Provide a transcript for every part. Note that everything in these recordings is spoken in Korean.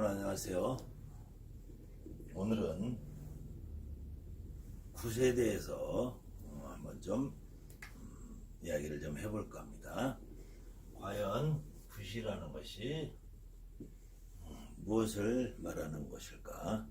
여러분 안녕하세요. 오늘은 굿에 대해서 한번 좀 이야기를 좀 해볼까 합니다. 과연 굿이라는 것이 무엇을 말하는 것일까?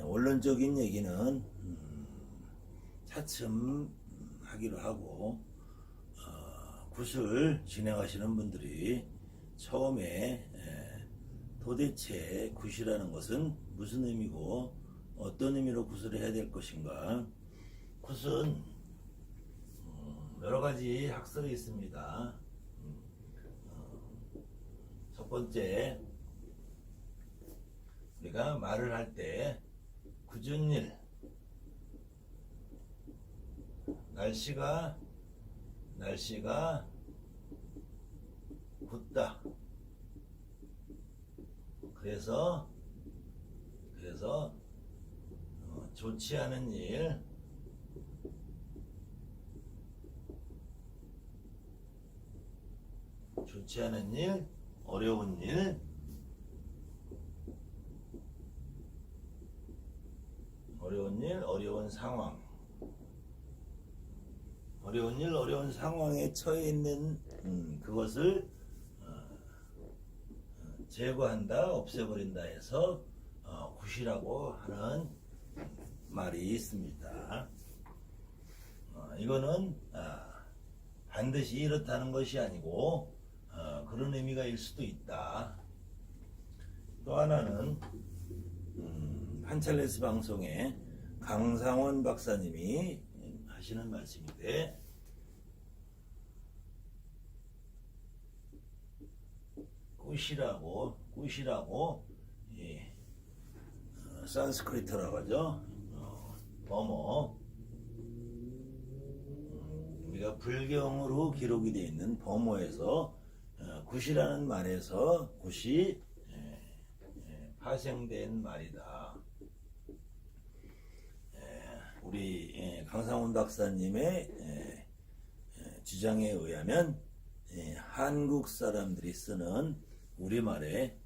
원론적인 얘기는 차츰 하기로 하고 굿을 진행하시는 분들이 처음에 도대체 굿이라는 것은 무슨 의미고 어떤 의미로 굿을 해야 될 것인가. 굿은 여러 가지 학설이 있습니다. 첫 번째, 우리가 말을 할 때 굿은 일, 날씨가 굿다. 그래서 좋지 않은 일, 어려운 일, 어려운 상황, 어려운 상황에 처해 있는 그것을 제거한다, 없애버린다 해서 굿이라고 하는 말이 있습니다. 이거는 반드시 이렇다는 것이 아니고 그런 의미가 일 수도 있다. 또 하나는 판찰레스 방송에 강상원 박사님이 하시는 말씀인데, 굿이라고 산스크리트라고 하죠. 버머, 우리가 불경으로 기록이 되어 있는 버머에서 굿이라는 말에서 굿이 파생된 말이다. 우리 강상훈 박사님의 주장에 의하면 한국 사람들이 쓰는 우리말의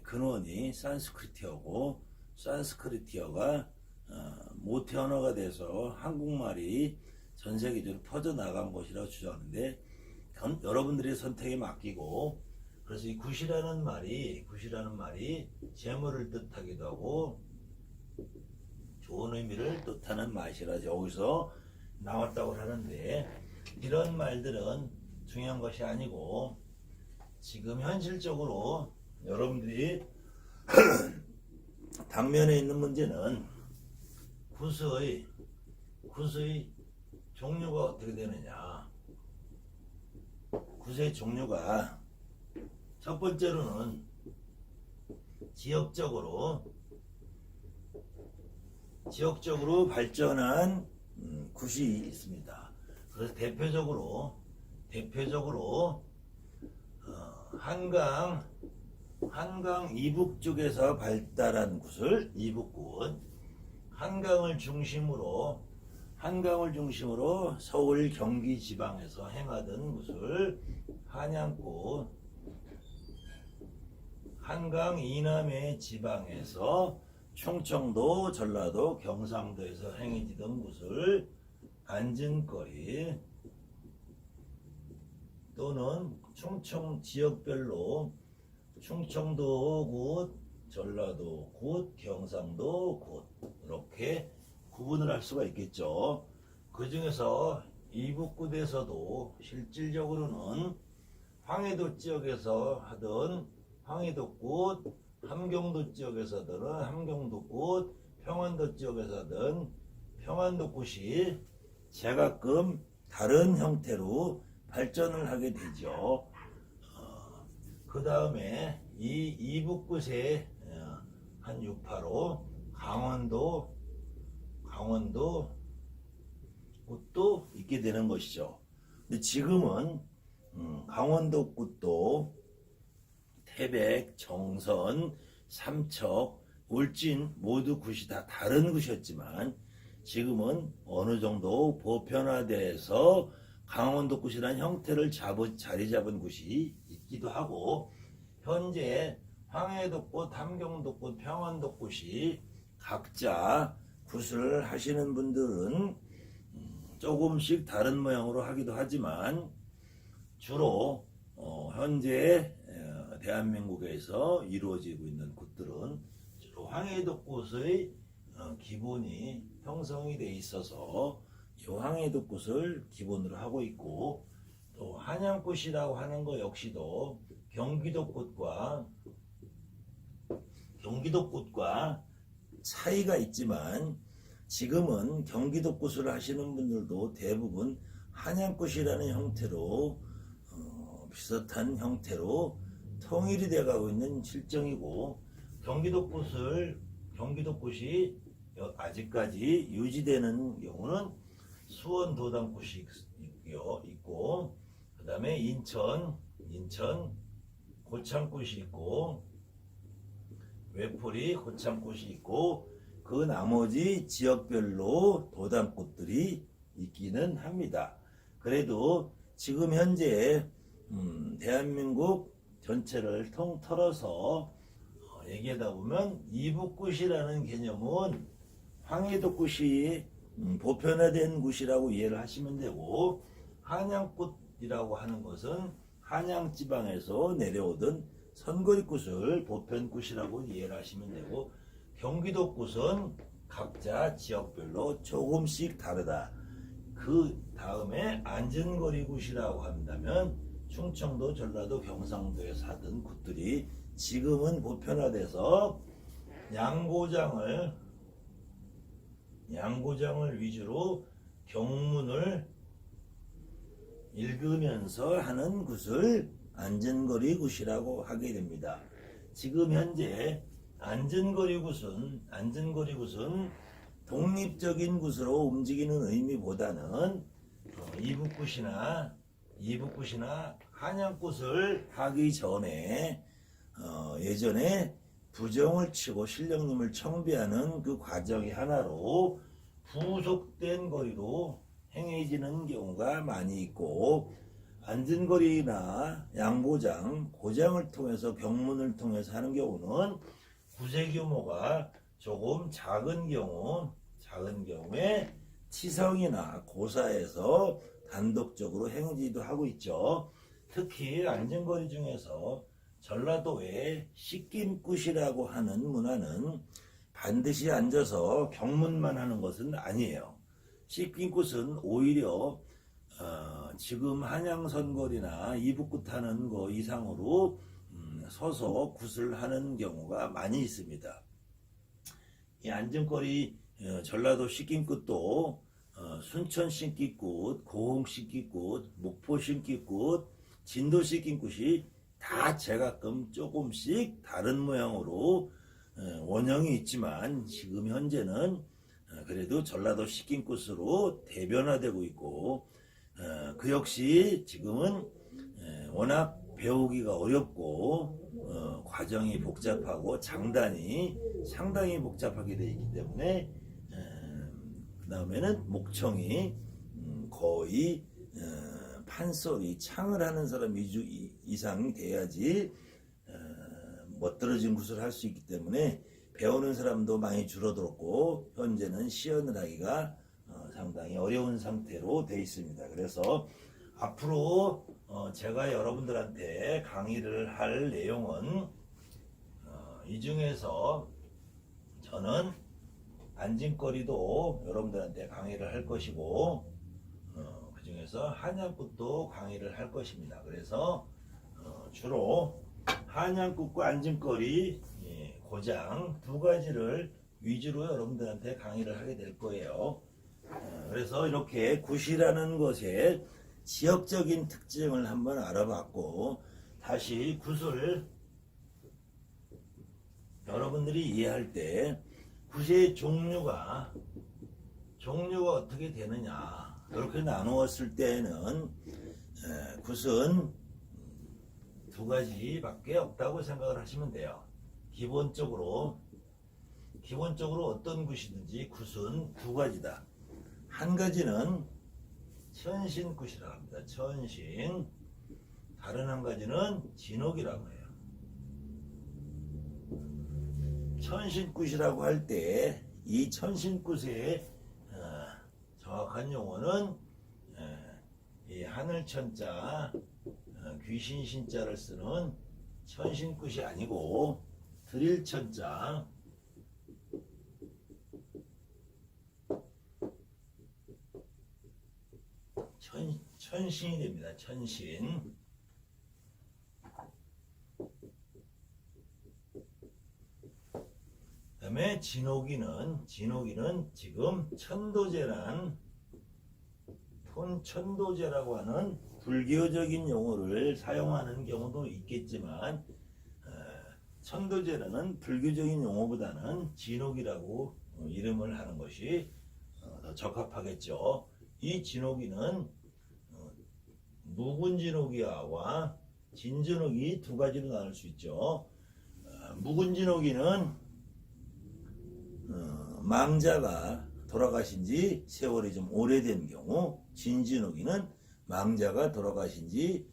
근원이 산스크리트어고, 산스크리트어가 모태 언어가 돼서 한국말이 전 세계적으로 퍼져나간 것이라고 주장하는데, 여러분들의 선택에 맡기고, 그래서 이 굿이라는 말이 재물을 뜻하기도 하고 좋은 의미를 뜻하는 말이라 여기서 나왔다고 하는데, 이런 말들은 중요한 것이 아니고 지금 현실적으로 여러분들이 당면에 있는 문제는 굿의 종류가 어떻게 되느냐. 굿의 종류가 첫 번째로는 지역적으로 발전한 굿이 있습니다. 그래서 대표적으로 한강 이북 쪽에서 발달한 굿을 이북굿, 한강을 중심으로 서울 경기 지방에서 행하던 굿을 한양굿, 한강 이남의 지방에서 충청도, 전라도, 경상도에서 행해지던 굿을 안전거리, 또는 충청 지역별로 충청도 굿, 전라도 굿, 경상도 굿, 이렇게 구분을 할 수가 있겠죠. 그 중에서 이북굿에서도 실질적으로는 황해도 지역에서 하던 황해도굿, 함경도 지역에서는 함경도굿, 평안도 지역에서는 평안도굿이 제각금 다른 형태로 발전을 하게 되죠. 그 다음에 이 이북굿의 한 유파로 강원도 굿도 있게 되는 것이죠. 근데 지금은 강원도 굿도 태백, 정선, 삼척, 울진 모두 굿이 다 다른 굿이었지만 지금은 어느 정도 보편화돼서 강원도 굿이라는 형태를 자리 잡은 굿이 있기도 하고, 현재 황해도꽃, 함경도꽃, 평안도꽃이 각자 굿을 하시는 분들은 조금씩 다른 모양으로 하기도 하지만 주로 현재 대한민국에서 이루어지고 있는 굿들은 주로 황해도꽃의 기본이 형성이 돼 있어서 이 황해도꽃을 기본으로 하고 있고, 또 한양꽃이라고 하는 거 역시도 경기도꽃과 차이가 있지만 지금은 경기도꽃을 하시는 분들도 대부분 한양꽃이라는 형태로 비슷한 형태로 통일이 되어가고 있는 실정이고, 경기도꽃이 아직까지 유지되는 경우는 수원 도당꽃이 있고, 그 다음에 인천 고창꽃이 있고, 외포리 고창꽃이 있고, 그 나머지 지역별로 도당꽃들이 있기는 합니다. 그래도 지금 현재 대한민국 전체를 통틀어서 얘기하다 보면 이북꽃이라는 개념은 황해도꽃이 보편화된 곳이라고 이해를 하시면 되고, 한양꽃이라고 하는 것은 한양지방에서 내려오던 선거리꽃을 보편꽃이라고 이해를 하시면 되고, 경기도꽃은 각자 지역별로 조금씩 다르다. 그 다음에 안전거리꽃이라고 한다면 충청도, 전라도, 경상도에서 하던 굿들이 지금은 보편화돼서 양고장을 위주로 경문을 읽으면서 하는 굿을 안전거리 굿이라고 하게 됩니다. 지금 현재 안전거리 굿은 독립적인 굿으로 움직이는 의미보다는 이북굿이나 한양꽃을 하기 전에 예전에 부정을 치고 신령님을 청비하는 그 과정이 하나로 부속된 거리로 행해지는 경우가 많이 있고, 안전거리나 양고장, 고장을 통해서 경문을 통해서 하는 경우는 굿의 규모가 조금 작은 경우에 치성이나 고사에서 단독적으로 행지도 하고 있죠. 특히 안전거리 중에서 전라도의 씻김굿이라고 하는 문화는 반드시 앉아서 경문만 하는 것은 아니에요. 씻김굿은 오히려 지금 한양선거리나 이북굿 하는 거 이상으로 서서 굿을 하는 경우가 많이 있습니다. 이 안전거리 전라도 씻김굿도 순천 씻김굿, 고흥 씻김굿, 목포 씻김굿, 진도 씻김굿이 다 제가끔 조금씩 다른 모양으로 원형이 있지만 지금 현재는 그래도 전라도 씻김굿으로 대변화되고 있고, 그 역시 지금은 워낙 배우기가 어렵고 과정이 복잡하고 장단이 상당히 복잡하게 되어 있기 때문에 그 다음에는 목청이 거의 판소리, 창을 하는 사람 이상이 돼야지 멋들어진 굿을 할 수 있기 때문에 배우는 사람도 많이 줄어들었고, 현재는 시연을 하기가 상당히 어려운 상태로 되어 있습니다. 그래서 앞으로 제가 여러분들한테 강의를 할 내용은 이 중에서 저는 안진거리도 여러분들한테 강의를 할 것이고, 그 중에서 한양굿도 강의를 할 것입니다. 그래서 주로 한양굿과 안진거리, 고장 두 가지를 위주로 여러분들한테 강의를 하게 될 거예요. 그래서 이렇게 굿이라는 것의 지역적인 특징을 한번 알아봤고, 다시 굿을 여러분들이 이해할 때 굿의 종류가 어떻게 되느냐, 이렇게 나누었을 때는 굿은 두 가지밖에 없다고 생각을 하시면 돼요. 기본적으로 어떤 굿이든지 굿은 두 가지다. 한 가지는 천신굿이라고 합니다. 천신. 다른 한 가지는 진옥이라고 해요. 천신굿이라고 할 때 이 천신굿의 정확한 용어는 이 하늘천자 귀신신자를 쓰는 천신굿이 아니고 드릴천자 천신이 됩니다. 천신. 그 다음에 진옥이는 지금 천도제라고 하는 불교적인 용어를 사용하는 경우도 있겠지만 천도제라는 불교적인 용어보다는 진옥이라고 이름을 하는 것이 더 적합하겠죠. 이 진옥이는 묵은진옥이와 진진옥이 두 가지로 나눌 수 있죠. 묵은진옥이는 망자가 돌아가신 지 세월이 좀 오래된 경우, 진진옥이는 망자가 돌아가신 지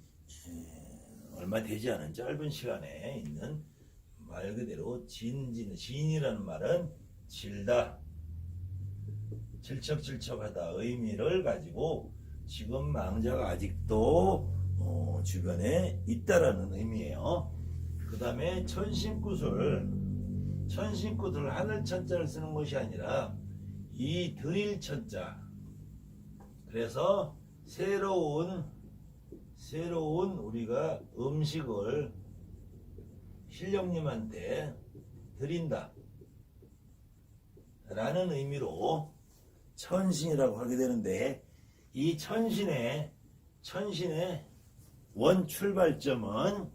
얼마 되지 않은 짧은 시간에 있는, 말 그대로 진이라는 말은 질다, 질척질척하다 의미를 가지고 지금 망자가 아직도 주변에 있다라는 의미예요. 그 다음에 천신굿을 하늘천자를 쓰는 것이 아니라 이 드릴천자, 그래서 새로운 우리가 음식을 신령님한테 드린다 라는 의미로 천신이라고 하게 되는데, 이 천신의 원출발점은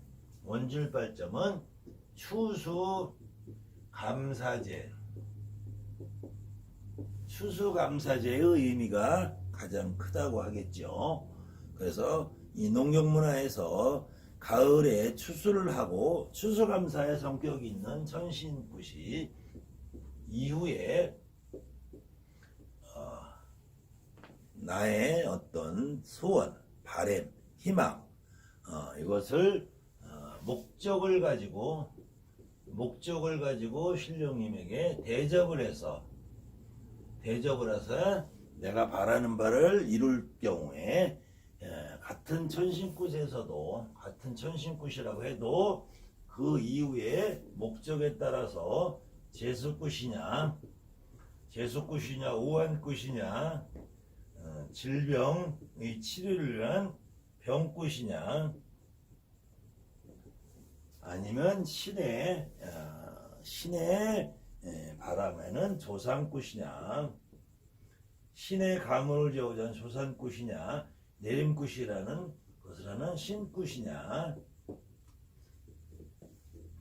추수감사제의 의미가 가장 크다고 하겠죠. 그래서 이 농경문화에서 가을에 추수를 하고 추수감사의 성격이 있는 천신굿이 이후에 나의 어떤 소원, 바램, 희망, 이것을 목적을 가지고 신령님에게 대접을 해서 내가 바라는 바를 이룰 경우에 같은 천신굿이라고 해도 그 이후에 목적에 따라서 제수굿이냐 우환굿이냐, 질병의 치료를 위한 병굿이냐, 아니면 신의 바람에는 조상굿이냐, 신의 가문을 재우자 하는 조상굿이냐, 내림굿이라는 것을 하는 신굿이냐,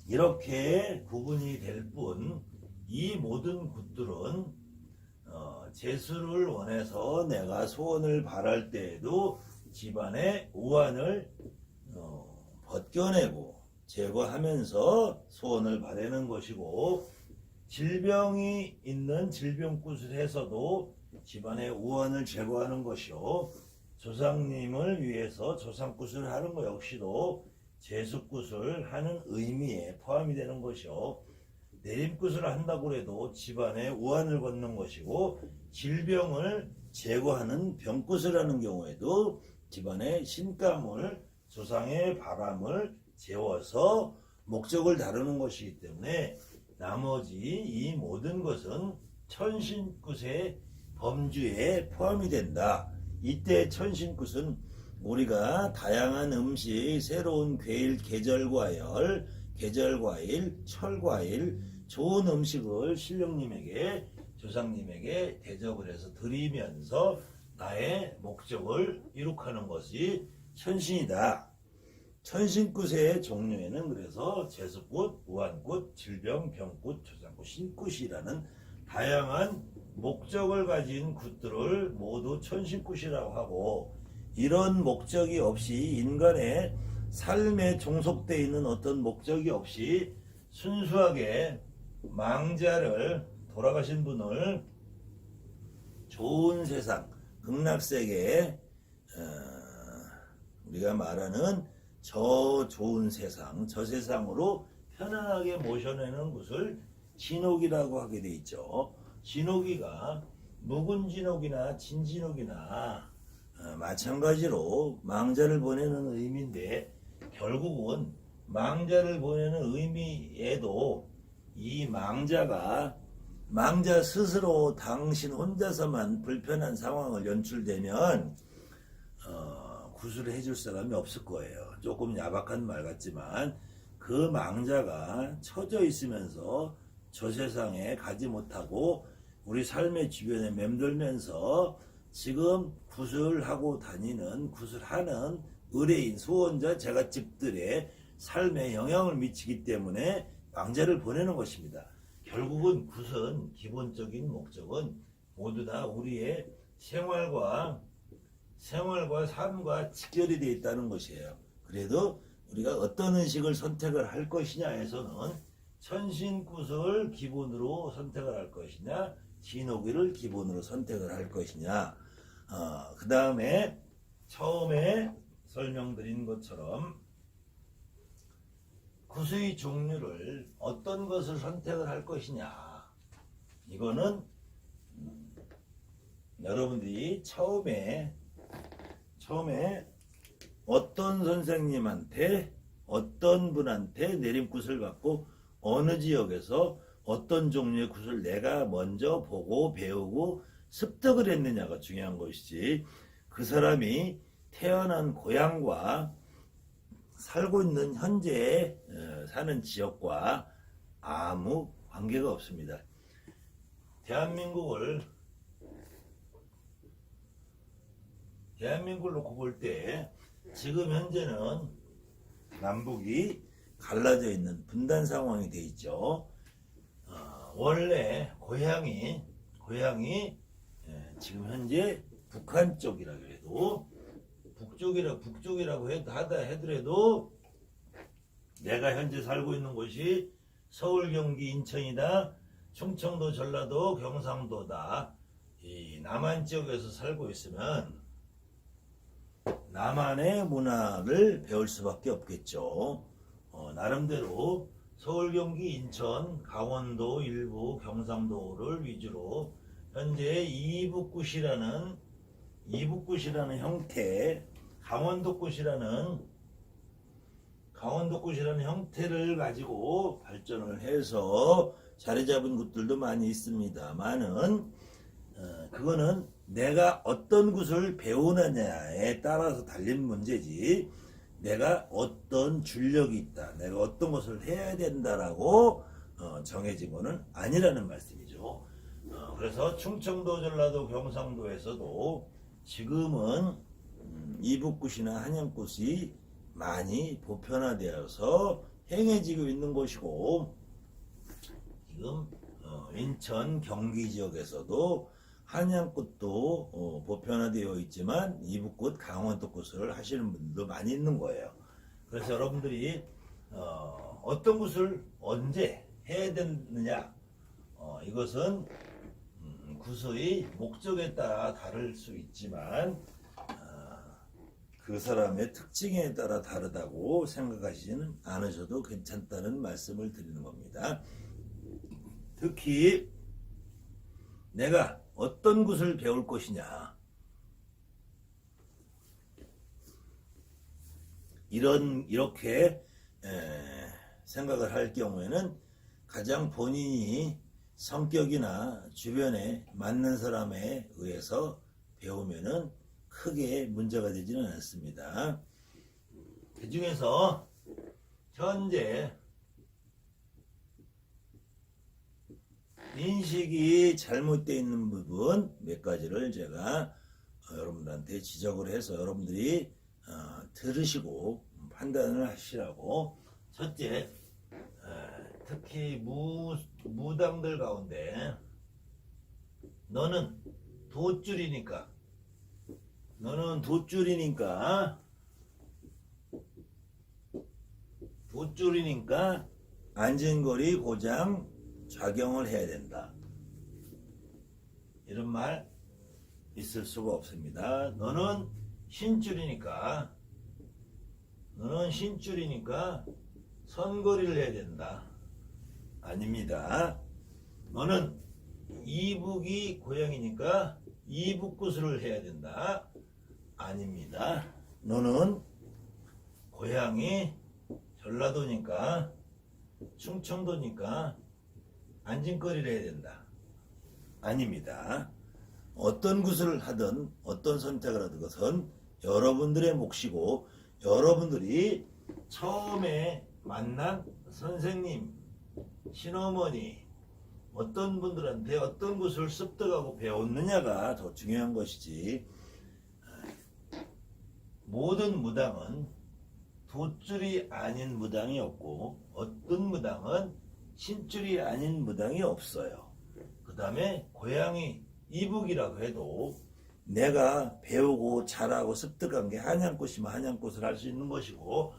이렇게 구분이 될 뿐, 이 모든 굿들은 제수를 원해서 내가 소원을 바랄 때에도 집안의 우환을 벗겨내고 제거하면서 소원을 바라는 것이고, 질병이 있는 질병굿을 해서도 집안의 우환을 제거하는 것이요, 조상님을 위해서 조상굿을 하는 것 역시도 제수굿을 하는 의미에 포함이 되는 것이요, 내림굿을 한다고 해도 집안의 우환을 걷는 것이고, 질병을 제거하는 병굿을 하는 경우에도 집안의 신감을, 조상의 바람을 재워서 목적을 다루는 것이기 때문에 나머지 이 모든 것은 천신굿의 범주에 포함이 된다. 이때 천신굿은 우리가 다양한 음식, 새로운 과일, 계절과일, 철과일, 좋은 음식을 신령님에게, 조상님에게 대접을 해서 드리면서 나의 목적을 이룩하는 것이 천신이다. 천신굿의 종류에는 그래서 제수굿, 우환굿, 질병, 병굿, 조상굿, 신굿이라는 다양한 목적을 가진 굿들을 모두 천신굿이라고 하고, 이런 목적이 없이 인간의 삶에 종속되어 있는 어떤 목적이 없이 순수하게 망자를, 돌아가신 분을 좋은 세상, 극락세계, 우리가 말하는 저 좋은 세상, 저 세상으로 편안하게 모셔내는 것을 진옥이라고 하게 돼 있죠. 진옥이가 묵은진옥이나 진진옥이나 마찬가지로 망자를 보내는 의미인데, 결국은 망자를 보내는 의미에도 이 망자 스스로 당신 혼자서만 불편한 상황을 연출되면 구술을 해줄 사람이 없을 거예요. 조금 야박한 말 같지만 그 망자가 처져 있으면서 저 세상에 가지 못하고 우리 삶의 주변에 맴돌면서 지금 구술하고 다니는, 구술하는 의뢰인, 소원자, 제갓집들의 삶에 영향을 미치기 때문에 망자를 보내는 것입니다. 결국은 굿은 기본적인 목적은 모두 다 우리의 생활과 삶과 직결이 되어 있다는 것이에요. 그래도 우리가 어떤 의식을 선택을 할 것이냐에서는 천신굿을 기본으로 선택을 할 것이냐, 진옥이를 기본으로 선택을 할 것이냐, 그 다음에 처음에 설명드린 것처럼 굿의 종류를 어떤 것을 선택을 할 것이냐, 이거는 여러분들이 처음에 어떤 선생님한테, 어떤 분한테 내림굿을 받고 어느 지역에서 어떤 종류의 굿을 내가 먼저 보고 배우고 습득을 했느냐가 중요한 것이지, 그 사람이 태어난 고향과 살고 있는 현재 사는 지역과 아무 관계가 없습니다. 대한민국을 놓고 볼 때 지금 현재는 남북이 갈라져 있는 분단 상황이 돼 있죠. 원래 고향이 지금 현재 북한 쪽이라고 해도, 북쪽이라고 하더라도 내가 현재 살고 있는 곳이 서울, 경기, 인천이다, 충청도, 전라도, 경상도다. 이 남한 지역에서 살고 있으면 남한의 문화를 배울 수밖에 없겠죠. 나름대로 서울, 경기, 인천, 강원도 일부, 경상도를 위주로 현재 이북굿이라는 형태, 강원도굿이라는 형태를 가지고 발전을 해서 자리 잡은 굿들도 많이 있습니다만은, 그거는 내가 어떤 굿을 배우느냐에 따라서 달린 문제지, 내가 어떤 줄력이 있다, 내가 어떤 것을 해야 된다라고 정해진 것은 아니라는 말씀이죠. 그래서 충청도, 전라도, 경상도에서도 지금은 이북굿이나 한양굿이 많이 보편화되어서 행해지고 있는 곳이고, 지금 인천, 경기 지역에서도 한양굿도 보편화되어 있지만 이북굿, 강원도굿을 하시는 분들도 많이 있는 거예요. 그래서 여러분들이 어떤 굿을 언제 해야 되느냐, 이것은 굿의 목적에 따라 다를 수 있지만 그 사람의 특징에 따라 다르다고 생각하시지는 않으셔도 괜찮다는 말씀을 드리는 겁니다. 특히 내가 어떤 굿을 배울 것이냐, 이렇게 생각을 할 경우에는 가장 본인이 성격이나 주변에 맞는 사람에 의해서 배우면은 크게 문제가 되지는 않습니다. 그 중에서 현재 인식이 잘못되어 있는 부분 몇 가지를 제가 여러분들한테 지적을 해서 여러분들이 들으시고 판단을 하시라고. 첫째, 특히 무당들 가운데 너는 돛줄이니까 안전거리 고장 작용을 해야 된다, 이런 말 있을 수가 없습니다. 너는 신줄이니까 선거리를 해야 된다. 아닙니다. 너는 이북이 고향이니까 이북구슬을 해야 된다. 아닙니다. 너는 고향이 전라도니까 충청도니까 안진거리를 해야 된다. 아닙니다. 어떤 구슬을 하든 어떤 선택을 하든 그것은 여러분들의 몫이고 여러분들이 처음에 만난 선생님, 친어머니 어떤 분들한테 어떤 구슬을 습득하고 배웠느냐가 더 중요한 것이지 모든 무당은 돛줄이 아닌 무당이 없고 어떤 무당은 신줄이 아닌 무당이 없어요. 그 다음에 고향이 이북이라고 해도 내가 배우고 잘하고 습득한 게 한양꽃이면 한양꽃을 할 수 있는 것이고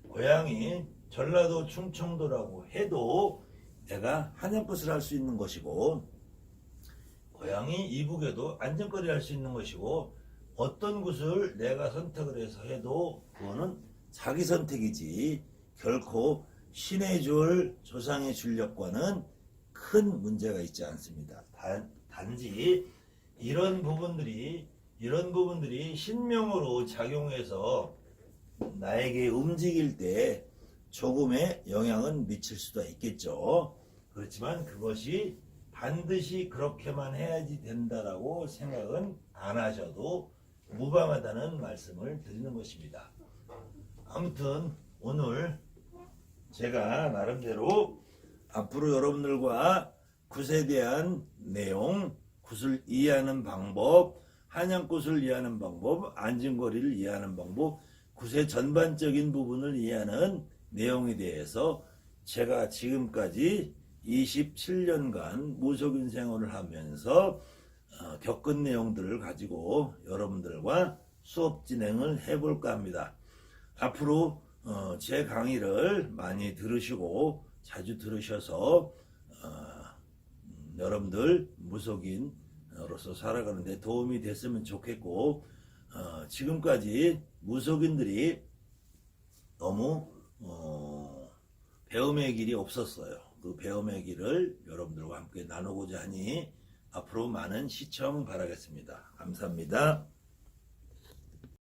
고향이 전라도 충청도라고 해도 내가 한양꽃을 할 수 있는 것이고 고향이 이북에도 안전거리를 할 수 있는 것이고 어떤 곳을 내가 선택을 해서 해도 그거는 자기 선택이지 결코 신의 줄 조상의 줄력과는 큰 문제가 있지 않습니다. 단지 이런 부분들이 신명으로 작용해서 나에게 움직일 때 조금의 영향은 미칠 수도 있겠죠. 그렇지만 그것이 반드시 그렇게만 해야지 된다라고 생각은 안 하셔도 무방하다는 말씀을 드리는 것입니다. 아무튼 오늘 제가 나름대로 앞으로 여러분들과 굿에 대한 내용, 굿을 이해하는 방법, 한양굿을 이해하는 방법, 안진거리를 이해하는 방법, 굿의 전반적인 부분을 이해하는 내용에 대해서 제가 지금까지 27년간 무속인 생활을 하면서 겪은 내용들을 가지고 여러분들과 수업 진행을 해볼까 합니다. 앞으로 제 강의를 많이 들으시고 자주 들으셔서 여러분들 무속인으로서 살아가는 데 도움이 됐으면 좋겠고 지금까지 무속인들이 너무 배움의 길이 없었어요. 그 배움의 길을 여러분들과 함께 나누고자 하니 앞으로 많은 시청 바라겠습니다. 감사합니다.